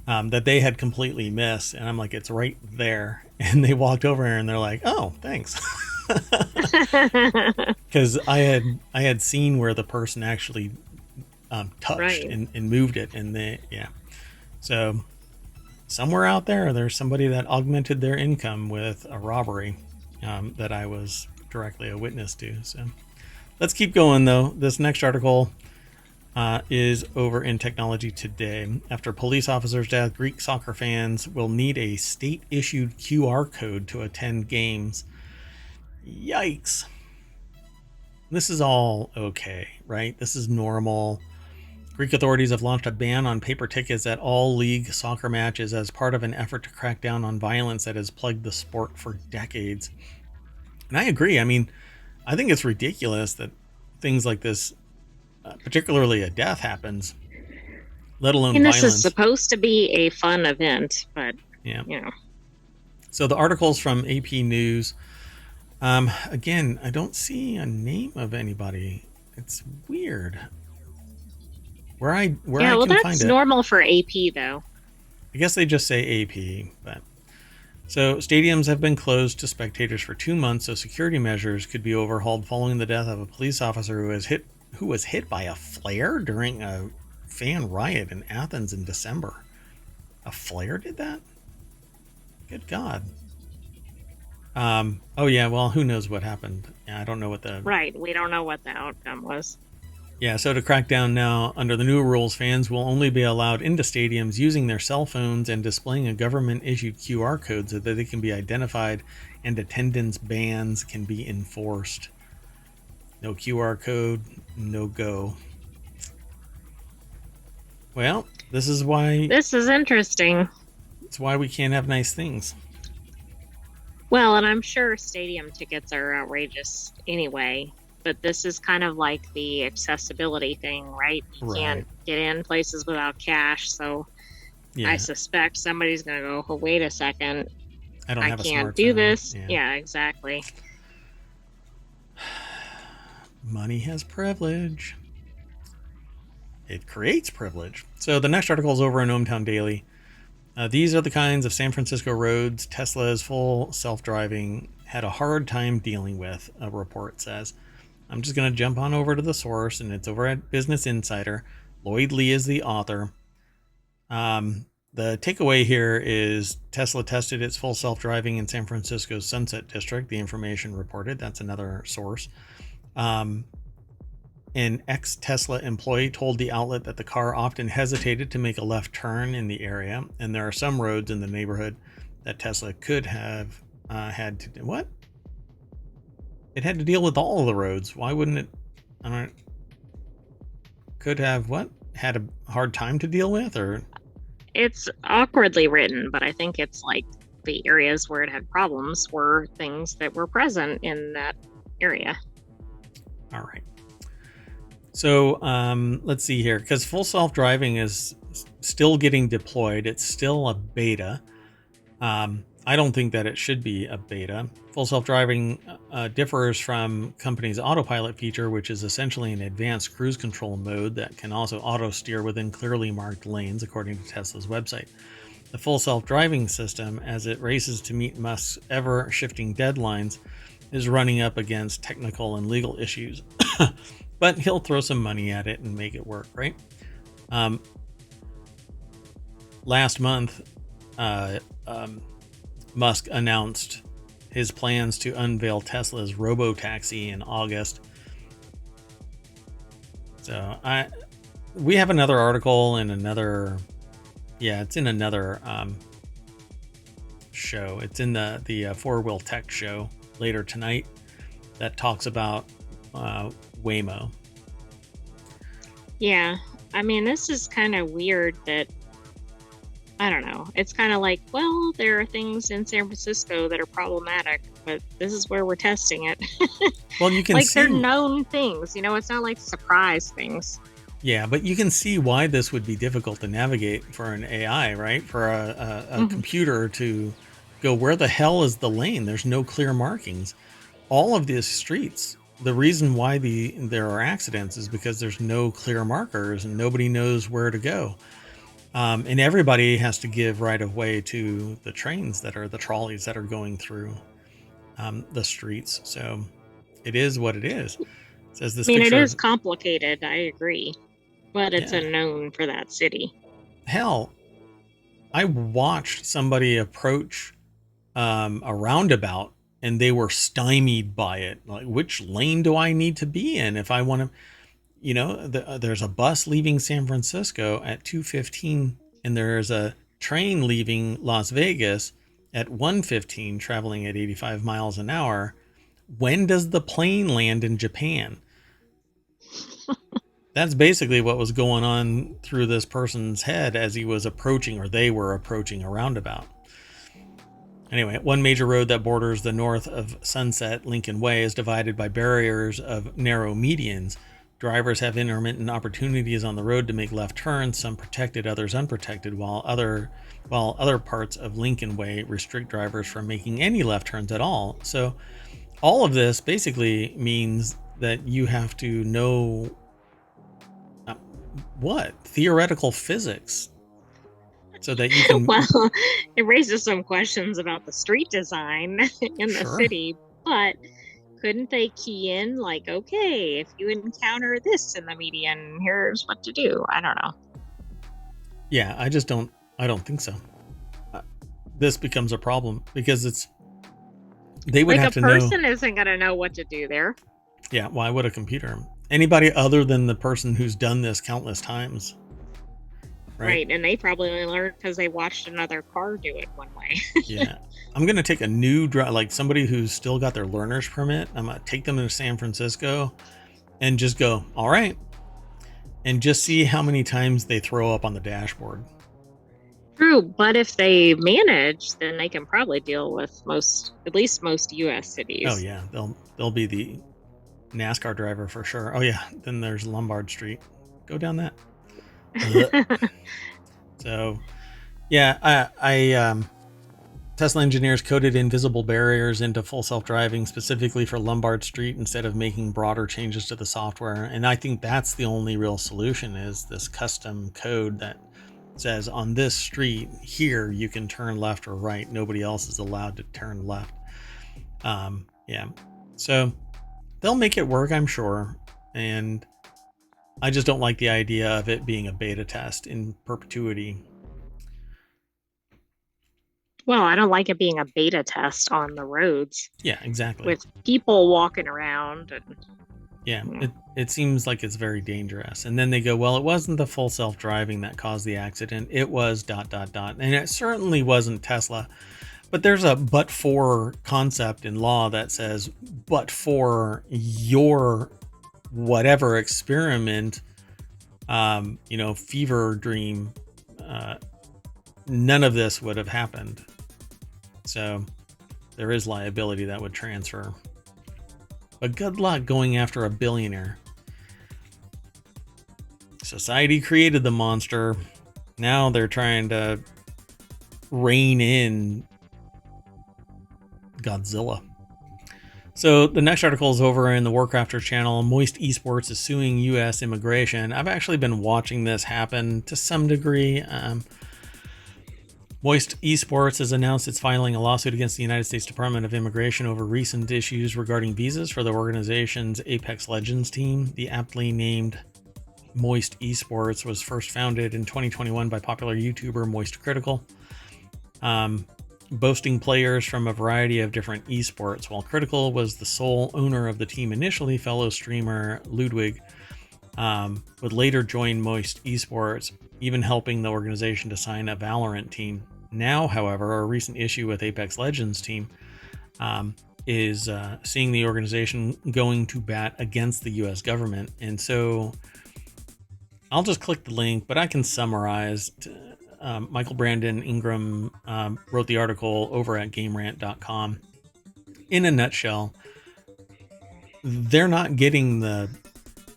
that they had completely missed, and I'm like, it's right there. And they walked over here and they're like, oh, thanks. Because I had seen where the person actually touched right. and moved it, and so somewhere out there's somebody that augmented their income with a robbery that I was directly a witness to. So let's keep going, though. This next article is over in Technology Today. After police officer's death, Greek soccer fans will need a state-issued QR code to attend games. Yikes. This is all okay, right? This is normal. Greek authorities have launched a ban on paper tickets at all league soccer matches as part of an effort to crack down on violence that has plagued the sport for decades. And I agree. I mean, I think it's ridiculous that things like this, particularly a death, happens, let alone and violence. This is supposed to be a fun event, but, yeah. you know. So the article's from AP News. Again, I don't see a name of anybody. It's weird. Where I can find it. That's normal for AP, though. I guess they just say AP, but so stadiums have been closed to spectators for 2 months, so security measures could be overhauled following the death of a police officer who was hit by a flare during a fan riot in Athens in December. A flare did that? Good God. Oh yeah, well, who knows what happened? Yeah, I don't know what the... Right, we don't know what the outcome was. Yeah, so to crack down now, under the new rules, fans will only be allowed into stadiums using their cell phones and displaying a government-issued QR code so that they can be identified and attendance bans can be enforced. No QR code, no go. Well, this is why... This is interesting. It's why we can't have nice things. Well, and I'm sure stadium tickets are outrageous anyway. But this is kind of like the accessibility thing, right? You can't get in places without cash, so yeah. I suspect somebody's going to go, oh, wait a second, I can't do this. Yeah, exactly. Money has privilege. It creates privilege. So the next article is over in ohmTown Daily. These are the kinds of San Francisco roads Tesla's full self-driving had a hard time dealing with, a report says. I'm just going to jump on over to the source, and it's over at Business Insider. Lloyd Lee is the author. The takeaway here is Tesla tested its full self-driving in San Francisco's Sunset District, the information reported. That's another source. An ex-Tesla employee told the outlet that the car often hesitated to make a left turn in the area, and there are some roads in the neighborhood that Tesla could have had to... What? It had to deal with all of the roads. Why wouldn't it? I don't know. Could have what? Had a hard time to deal with, or? It's awkwardly written, but I think it's like the areas where it had problems were things that were present in that area. All right. So let's see here, because full self-driving is still getting deployed. It's still a beta. I don't think that it should be a beta. Full self-driving differs from company's autopilot feature, which is essentially an advanced cruise control mode that can also auto-steer within clearly marked lanes, according to Tesla's website. The full self-driving system, as it races to meet Musk's ever-shifting deadlines, is running up against technical and legal issues. But he'll throw some money at it and make it work, right? Last month, Musk announced his plans to unveil Tesla's robo-taxi in August. So we have another article in another, it's in another show. It's in the Four Wheel Tech show later tonight that talks about Waymo. Yeah, I mean, this is kind of weird that, I don't know. It's kind of like, well, there are things in San Francisco that are problematic, but this is where we're testing it. Well, you can like see, they're known things, it's not like surprise things. Yeah, but you can see why this would be difficult to navigate for an AI, right? For a computer to go, where the hell is the lane? There's no clear markings. All of these streets, the reason why there are accidents is because there's no clear markers and nobody knows where to go. And everybody has to give right of way to the trains the trolleys that are going through the streets. So it is what it is. It says this it is complicated, I agree, but it's Yeah. unknown for that city. Hell, I watched somebody approach a roundabout and they were stymied by it. Like, which lane do I need to be in if I want to? There's a bus leaving San Francisco at 2:15, and there's a train leaving Las Vegas at 1:15, traveling at 85 miles an hour. When does the plane land in Japan? That's basically what was going on through this person's head as he was approaching, or they were approaching, a roundabout. Anyway, one major road that borders the north of Sunset, Lincoln Way, is divided by barriers of narrow medians. Drivers have intermittent opportunities on the road to make left turns, some protected, others unprotected, while other parts of Lincoln Way restrict drivers from making any left turns at all. So all of this basically means that you have to know theoretical physics so that you can... Well, it raises some questions about the street design in the city, but couldn't they key in like, okay, if you encounter this in the median, here's what to do? I don't know. Yeah, I don't think so. This becomes a problem because they would have to know. Like, a person isn't going to know what to do there. Yeah, why would a computer? Anybody other than the person who's done this countless times. Right, and they probably only learned because they watched another car do it one way. Yeah. I'm going to take a new like somebody who's still got their learner's permit. I'm going to take them to San Francisco and just go, all right, and just see how many times they throw up on the dashboard. True, but if they manage, then they can probably deal with at least most U.S. cities. Oh yeah, they'll be the NASCAR driver for sure. Oh yeah, then there's Lombard Street. Go down that. So, yeah, Tesla engineers coded invisible barriers into full self-driving specifically for Lombard Street instead of making broader changes to the software. And I think that's the only real solution, is this custom code that says on this street here, you can turn left or right. Nobody else is allowed to turn left. Yeah. So they'll make it work, I'm sure. And I just don't like the idea of it being a beta test in perpetuity. Well, I don't like it being a beta test on the roads. Yeah, exactly. With people walking around. Yeah, it seems like it's very dangerous. And then they go, well, it wasn't the full self-driving that caused the accident. It was ... And it certainly wasn't Tesla. But there's a but for concept in law that says, but for your whatever experiment, fever dream, none of this would have happened. So there is liability that would transfer. But good luck going after a billionaire. Society created the monster. Now they're trying to rein in Godzilla. So the next article is over in the Warcrafters channel. Moist Esports is suing U.S. immigration. I've actually been watching this happen to some degree. Moist Esports has announced it's filing a lawsuit against the United States Department of Immigration over recent issues regarding visas for the organization's Apex Legends team. The aptly named Moist Esports was first founded in 2021 by popular YouTuber Moist Critical, boasting players from a variety of different esports. While Critical was the sole owner of the team initially, fellow streamer Ludwig would later join Moist Esports, even helping the organization to sign a Valorant team. Now, however, a recent issue with Apex Legends team is seeing the organization going to bat against the U.S. government. And so I'll just click the link, but I can summarize. Michael Brandon Ingram wrote the article over at GameRant.com. In a nutshell, they're not getting the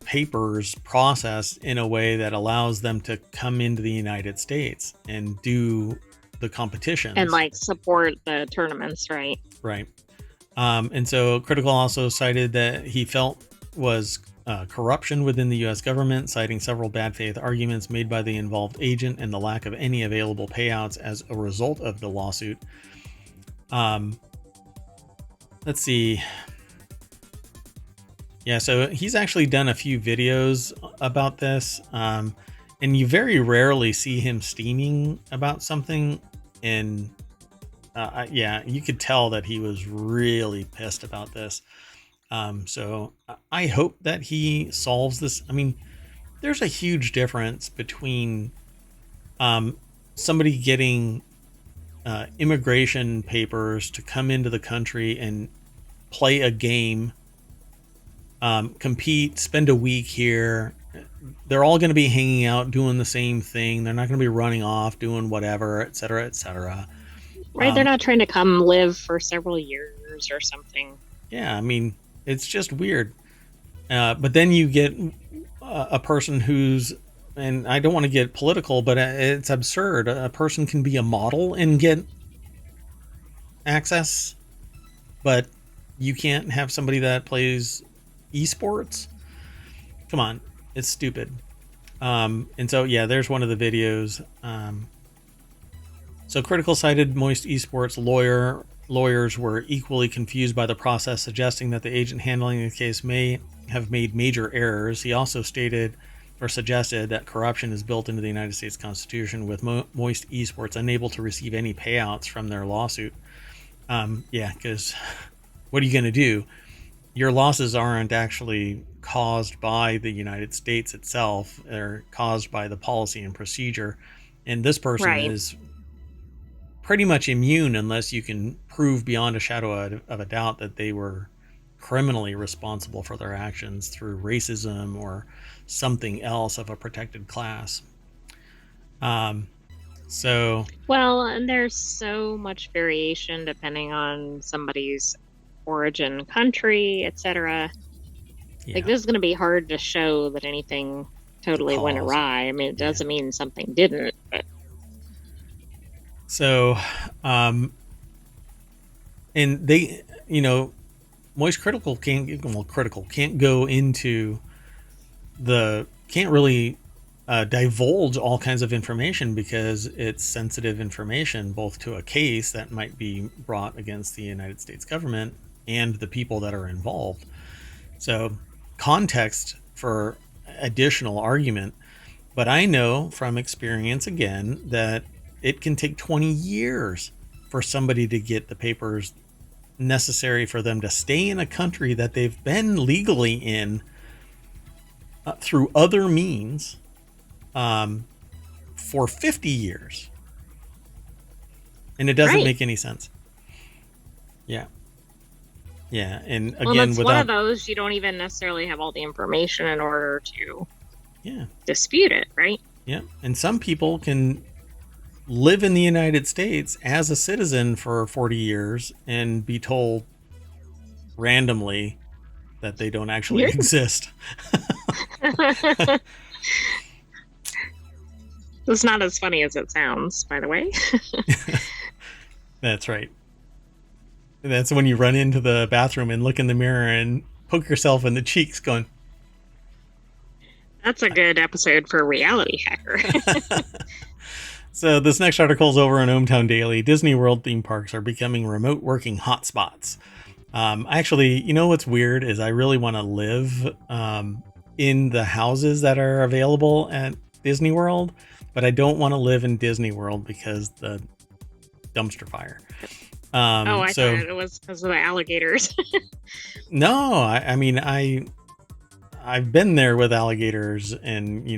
papers processed in a way that allows them to come into the United States and do the competitions and like support the tournaments, right? Right. And so Critical also cited that he felt was corruption within the U.S. government, citing several bad faith arguments made by the involved agent and the lack of any available payouts as a result of the lawsuit. Let's see. Yeah, so he's actually done a few videos about this, and you very rarely see him steaming about something. And yeah, you could tell that he was really pissed about this. So I hope that he solves this. I mean, there's a huge difference between somebody getting immigration papers to come into the country and play a game, compete, spend a week here. They're all going to be hanging out doing the same thing. They're not going to be running off doing whatever, et cetera, et cetera. Right. They're not trying to come live for several years or something. Yeah. I mean, it's just weird. But then you get a person who's, and I don't want to get political, but it's absurd. A person can be a model and get access, but you can't have somebody that plays esports. Come on, it's stupid. And so yeah, there's one of the videos. So Critical cited Moist Esports lawyers were equally confused by the process, suggesting that the agent handling the case may have made major errors. He also stated or suggested that corruption is built into the United States Constitution, with Moist Esports unable to receive any payouts from their lawsuit. Yeah, because what are you going to do? Your losses aren't actually caused by the United States itself. They're caused by the policy and procedure. And this person is pretty much immune unless you can prove beyond a shadow of a doubt that they were criminally responsible for their actions through racism or something else of a protected class. So well, and there's so much variation depending on somebody's origin, country, etc. yeah. Like, this is going to be hard to show that anything totally went awry. I mean, it doesn't mean something didn't, but so and they, Moist Critical can't go into can't really divulge all kinds of information because it's sensitive information, both to a case that might be brought against the United States government and the people that are involved. So context for additional argument. But I know from experience, again, that it can take 20 years for somebody to get the papers necessary for them to stay in a country that they've been legally in through other means for 50 years. And it doesn't make any sense. Yeah. Yeah. And again, it's one of those, you don't even necessarily have all the information in order to dispute it, right? Yeah. And some people can live in the United States as a citizen for 40 years and be told randomly that they don't actually exist. It's not as funny as it sounds, by the way. That's right. That's when you run into the bathroom and look in the mirror and poke yourself in the cheeks going, that's a good episode for Reality Hacker. So this next article is over on ohmTown Daily. Disney World theme parks are becoming remote working hotspots. Actually, you know what's weird is I really want to live in the houses that are available at Disney World, but I don't want to live in Disney World because the dumpster fire. Oh, I So thought it was because of the alligators. no, I mean I've been there with alligators, and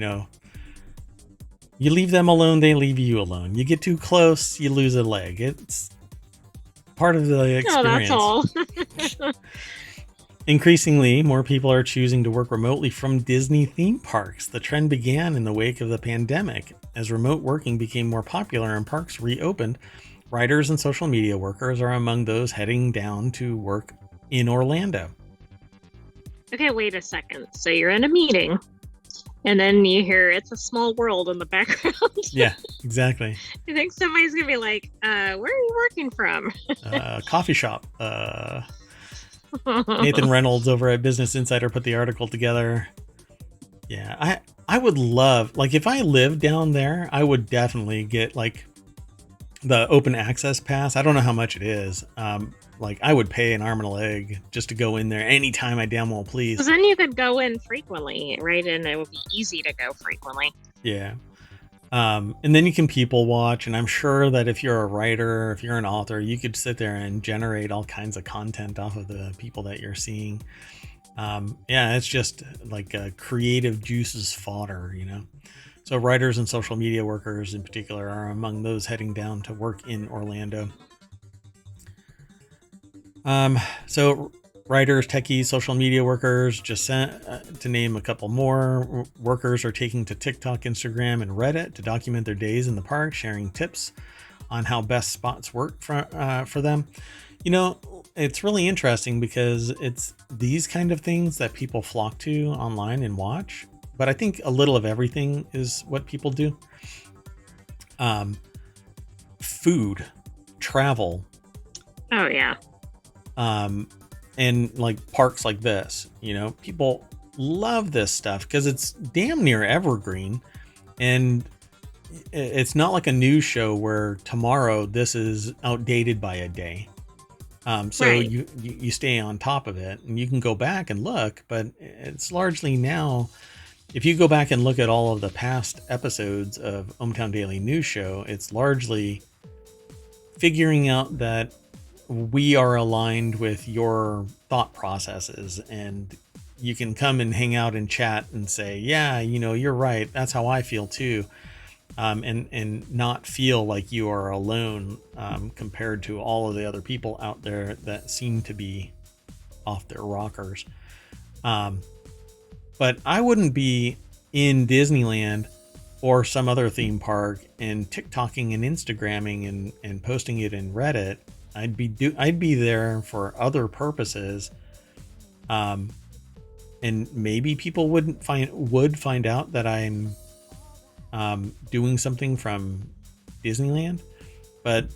you leave them alone, they leave you alone. You get too close, you lose a leg. It's part of the No, that's experience. all. Increasingly, more people are choosing to work remotely from Disney theme parks. The trend began in the wake of the pandemic. As remote working became more popular and parks reopened, writers and social media workers are among those heading down to work in Orlando. Okay, wait a second. So you're in a meeting, and then you hear "It's a Small World" in the background. Yeah, exactly. You think somebody's gonna be like, "Where are you working from?" Coffee shop. Nathan Reynolds over at Business Insider put the article together. Yeah, I would love, like, if I lived down there, I would definitely get like the open access pass. I don't know how much it is. Like, I would pay an arm and a leg just to go in there anytime I damn well please. Because then you could go in frequently, right? And it would be easy to go frequently. Yeah. And then you can people watch, and I'm sure that if you're a writer, if you're an author, you could sit there and generate all kinds of content off of the people that you're seeing. Yeah, it's just like creative juices fodder, So writers and social media workers in particular are among those heading down to work in Orlando. So writers, techies, social media workers, just to name a couple more, workers are taking to TikTok, Instagram, and Reddit to document their days in the park, sharing tips on how best spots work for them. It's really interesting because it's these kind of things that people flock to online and watch. But I think a little of everything is what people do. Food, travel. Oh, yeah. And like parks like this, people love this stuff because it's damn near evergreen, and it's not like a news show where tomorrow this is outdated by a day. So Right. you stay on top of it, and you can go back and look, but it's largely now, if you go back and look at all of the past episodes of ohmTown Daily News Show, it's largely figuring out that we are aligned with your thought processes, and you can come and hang out and chat and say, yeah, you're right, that's how I feel too. And not feel like you are alone compared to all of the other people out there that seem to be off their rockers. But I wouldn't be in Disneyland or some other theme park and TikToking and Instagramming and posting it in Reddit. I'd be there for other purposes. And maybe people would find out that I'm doing something from Disneyland, but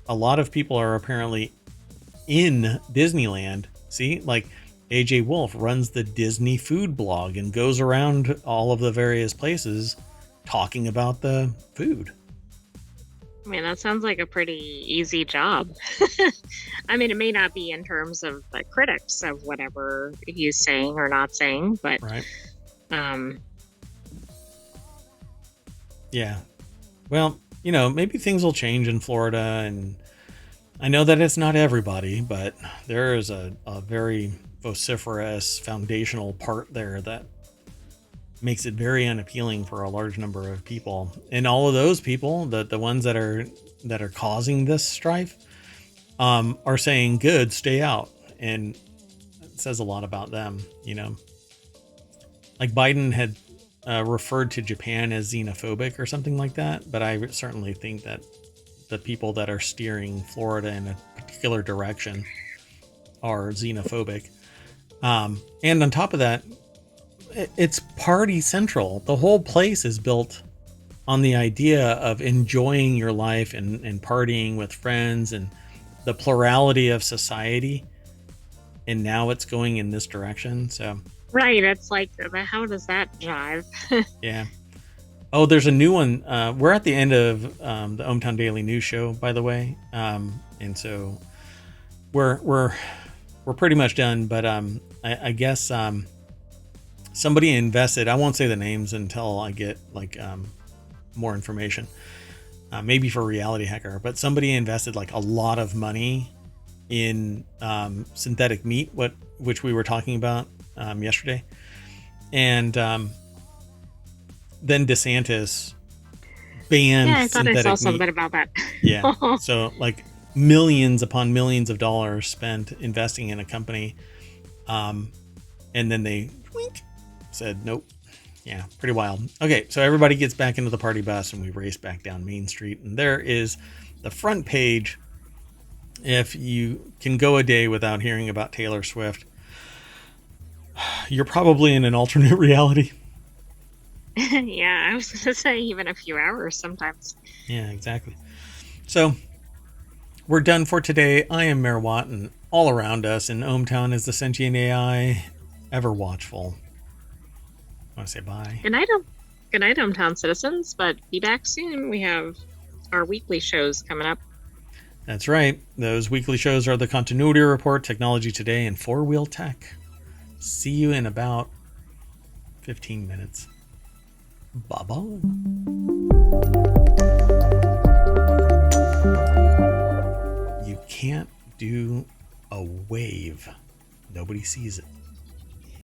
a lot of people are apparently in Disneyland. See, like AJ Wolf runs the Disney food blog and goes around all of the various places talking about the food. I mean, that sounds like a pretty easy job. I mean, it may not be in terms of the critics of whatever he's saying or not saying, but right. Yeah. Well, maybe things will change in Florida, and I know that it's not everybody, but there is a very vociferous foundational part there that makes it very unappealing for a large number of people. And all of those people, the ones that are causing this strife, are saying, good, stay out. And it says a lot about them, Like Biden had referred to Japan as xenophobic or something like that, but I certainly think that the people that are steering Florida in a particular direction are xenophobic. And on top of that, it's party central. The whole place is built on the idea of enjoying your life and partying with friends and the plurality of society. And now it's going in this direction. So right, it's like, how does that jive? yeah. Oh, there's a new one. We're at the end of the ohmTown Daily News Show, by the way, and so we're pretty much done. But I guess somebody invested. I won't say the names until I get like more information. Maybe for Reality Hacker, but somebody invested like a lot of money in synthetic meat, which we were talking about yesterday, and then DeSantis banned Yeah, I thought I saw synthetic meat. something about that. Yeah, so like millions upon millions of dollars spent investing in a company, and then they said nope. Yeah, pretty wild. Okay, so everybody gets back into the party bus and we race back down Main Street, and there is the front page. If you can go a day without hearing about Taylor Swift, you're probably in an alternate reality. Yeah, I was going to say even a few hours sometimes. Yeah, exactly. So we're done for today. I am Mayor Watt, and all around us in ohmTown is the sentient AI, ever watchful. I want to say bye. Good night, hometown citizens. But be back soon. We have our weekly shows coming up. That's right. Those weekly shows are the Continuity Report, Technology Today, and Four Wheel Tech. See you in about 15 minutes. Bye-bye. You can't do a wave. Nobody sees it.